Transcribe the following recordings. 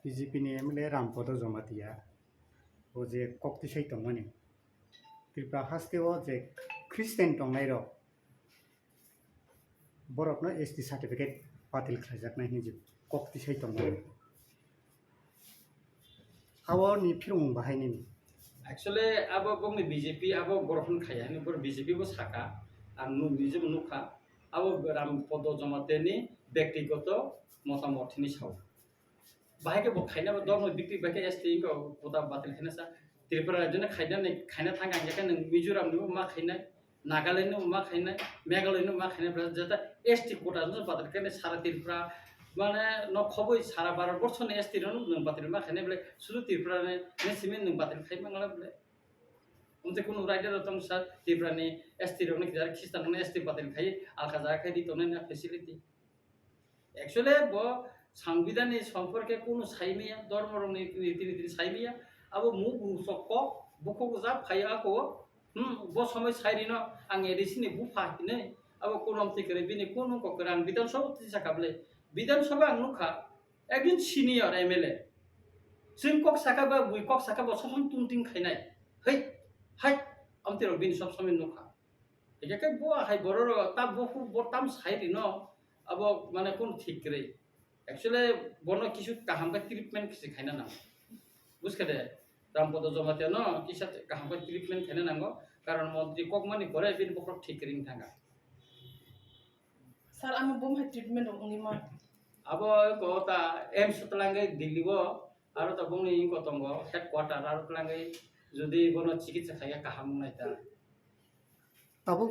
BJPनि MLA Rampad Jamatia ओ जे कक्तिसाय दंमोन त्रिपुरा हास्टेव जे ख्रिस्टान दंनाय र बरफनो ST certificate बातिल खालामजानायनि जे कक्तिसाय दंमोन हावानि फिरं बाहायनि Actually, abo bong ni BJP abo gorhon khaya ni bor BJP bo saka আর নিজে নুখা abo Rampada জমাতেনি ব্যক্তিগত মতামতনি সাও বাহাকে bo খাইনা bo dom bikti bakke ST ko kota batil khina sa Tripura রাজ্যনে খাইনা থাঙ্গা জাকা নং মিজোরাম নি মা খাইনা নাগাল্যান্ড নি মা খাইনা মেঘালয় নি মা খাইনা যাতা ST কোটা নো বাতিল খাইনা সারা ত্রিপুরা মানে ন খবই সারা ভারতবর্ষ নে ST নো নং বাতিল মা খাইনা বলে শুধু ত্রিপুরা নে সিমেন্ট নং বাতিল খাই মাংলা বলে उनसे কোনো রাইডার তং সা ত্রিপুরানি ST রনে যারা খ্রিস্টান নে ST বাতিল খাই আলকা জায়গা খাই দিত না ফ্যাসিলিটি অ্যাকচুয়ালি ব সংবিধানের সম্পর্কে কোনো সাইমিয়া ধর্মরনি রীতি সাইমিয়া abo mu bu sokko buko za phaya ko bo সময় সাইরিনো আং এডিসিনি বু ফাহিনে abo কোনম থেকে বিনি কোন ko krang বিধানসভা তিসা কাবলে বিধানসভা নুখা একজন সিনিয়র MLA जों कक साका बा बुइ कक साका बो सम तुंतिं खाइनाय है हाय আমতির বিন সব সময় নুখা এটাকে বো হাই বড় তা বহু বতাম সাইরিনো abo মানে কোন ঠিক রে অ্যাকচুয়ালি বন কিছু কাহামকা ট্রিটমেন্ট কিছু খাইনা না বুঝকে দে রামপদ জমাতিয়া ন কিসা কাহামকা ট্রিটমেন্ট খাইনা নাঙ্গো কারণ মন্ত্রী ককমানি করে বিন বক্র ঠিক রিং থাঙ্গা স্যার আমি বম হাই ট্রিটমেন্ট উনিমা abo ko ta এমস তলাঙ্গে দিল্লি বো আর তো বংনি কতঙ্গ হেডকোয়ার্টার আর তলাঙ্গে যদি কোনো চিকিৎসা খাইয়া কাহাম নাইতা ताबो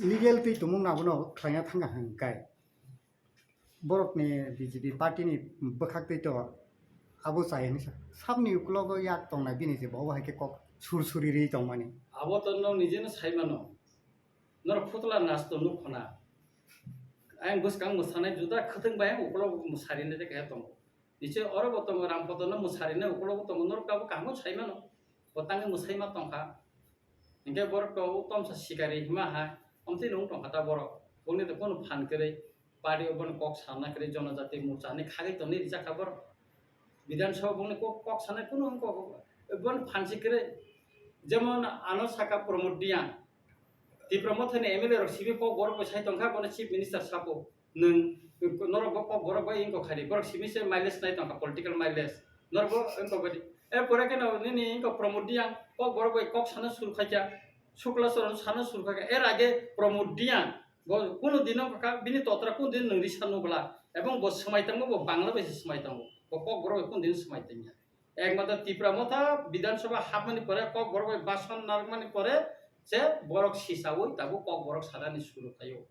लीगल तै तुमुं नाबनो खाया थांगा हंकाय बरफनि BJP पार्टीनि बखाक्तै तो आबो चायनि साबनि उक्लबो याक तंनाय बिनि जे बाव हायके कक सुरसुरि रि तंमानि abo to no নিজেনো সাইমানো নর ফুতলা নাচ তো নুখনা আই বসকাং মোসানাय जुदा खथों बाय उक्ल मुसारिने जे काया तंग निचे अरो बतंग रामपदनो मुसारिने उक्ल बतंग नर काबो कामो साइमानो बतांगे मुसाइमा तंखा इनके बरक तो तमसा शिकारी हिमा हा अमति नं तंखाता बरक बंनि तो कोन फान करे पार्टी बन कक साना करे जनजाति मोर्चा ने खागे तो नि रिजा खबर विधानसभा बंनि कक साना कोन बन फानसि करे जेमन आनो साका प्रमोद दिया ती प्रमोद ने MLA रक सिबि को गर पैसा तंखा बन चीफ मिनिस्टर सापो नों नरक को गर बाय इनको खारि बरक सिबि से माइलेज नाय तंखा पॉलिटिकल माइलेज नरक इनको बदि ए परे के नि इनको प्रमोद दिया को गर बाय कक साना सुरखाया शुक्ला चरण साना सुरखाया एर आगे प्रमोद दिया কোনো দিন কাকা বিনি তত্রা কোন দিন নংরি সানুবলা এবং ব সময়তাঙ্গ ব বাংলা বেশি সময়তাঙ্গ ব কক বড় কোন দিন সময়তাঙ্গা একমাত্র ত্রিপুরা মথা বিধানসভা হাবমানি পরে কক বড় বাসন নারমানি পরে যে বরক সিসাও তাবো কক বরক সাদানি শুরু খায়ও